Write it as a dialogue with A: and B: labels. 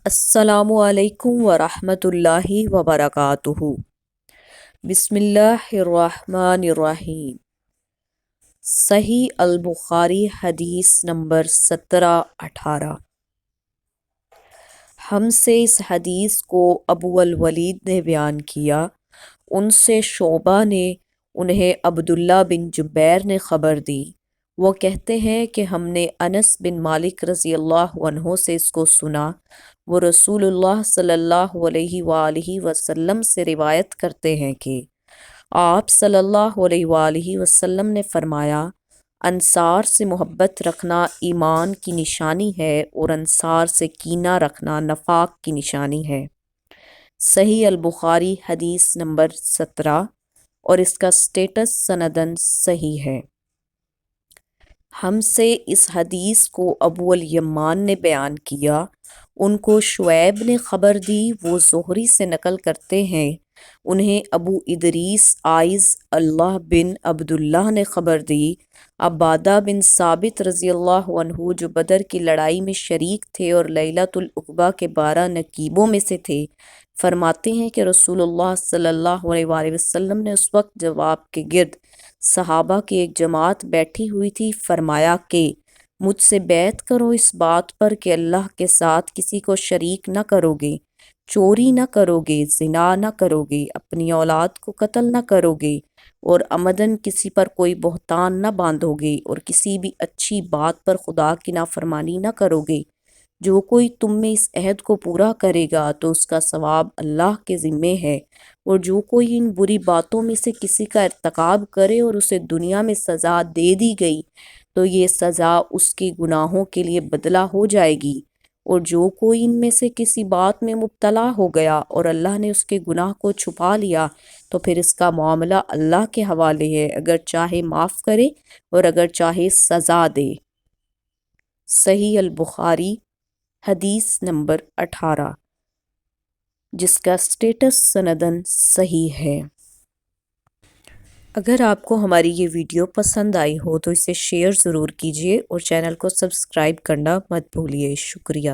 A: السلام علیکم ورحمۃ اللہ وبرکاتہ۔ بسم اللہ الرحمن الرحیم۔ صحیح البخاری حدیث نمبر 1718۔ ہم سے اس حدیث کو ابو الولید نے بیان کیا، ان سے شعبہ نے، انہیں عبداللہ بن جبیر نے خبر دی، وہ کہتے ہیں کہ ہم نے انس بن مالک رضی اللہ عنہ سے اس کو سنا، وہ رسول اللہ صلی اللہ علیہ وآلہ وسلم سے روایت کرتے ہیں کہ آپ صلی اللہ علیہ وآلہ وسلم نے فرمایا، انصار سے محبت رکھنا ایمان کی نشانی ہے اور انصار سے کینہ رکھنا نفاق کی نشانی ہے۔ صحیح البخاری حدیث نمبر 17 اور اس کا سٹیٹس سندن صحیح ہے۔ ہم سے اس حدیث کو ابو الیمان نے بیان کیا، ان کو شعیب نے خبر دی، وہ زہری سے نقل کرتے ہیں، انہیں ابو ادریس عائض اللہ بن عبداللہ نے خبر دی، عبادہ بن ثابت رضی اللہ عنہ جو بدر کی لڑائی میں شریک تھے اور لیلۃ العقبہ کے 12 نقیبوں میں سے تھے، فرماتے ہیں کہ رسول اللہ صلی اللہ علیہ وآلہ وسلم نے اس وقت جب آپ کے گرد صحابہ کی ایک جماعت بیٹھی ہوئی تھی، فرمایا کہ مجھ سے بیعت کرو اس بات پر کہ اللہ کے ساتھ کسی کو شریک نہ کرو گے، چوری نہ کرو گے، زنا نہ کرو گے، اپنی اولاد کو قتل نہ کرو گے، اور عمدن کسی پر کوئی بہتان نہ باندھو گے، اور کسی بھی اچھی بات پر خدا کی نافرمانی نہ کرو گے۔ جو کوئی تم میں اس عہد کو پورا کرے گا تو اس کا ثواب اللہ کے ذمے ہے، اور جو کوئی ان بری باتوں میں سے کسی کا ارتکاب کرے اور اسے دنیا میں سزا دے دی گئی تو یہ سزا اس کے گناہوں کے لیے بدلہ ہو جائے گی، اور جو کوئی ان میں سے کسی بات میں مبتلا ہو گیا اور اللہ نے اس کے گناہ کو چھپا لیا تو پھر اس کا معاملہ اللہ کے حوالے ہے، اگر چاہے معاف کرے اور اگر چاہے سزا دے۔ صحیح البخاری حدیث نمبر 18 جس کا سٹیٹس سندن صحیح ہے۔ اگر آپ کو ہماری یہ ویڈیو پسند آئی ہو تو اسے شیئر ضرور کیجیے اور چینل کو سبسکرائب کرنا مت بھولیے۔ شکریہ۔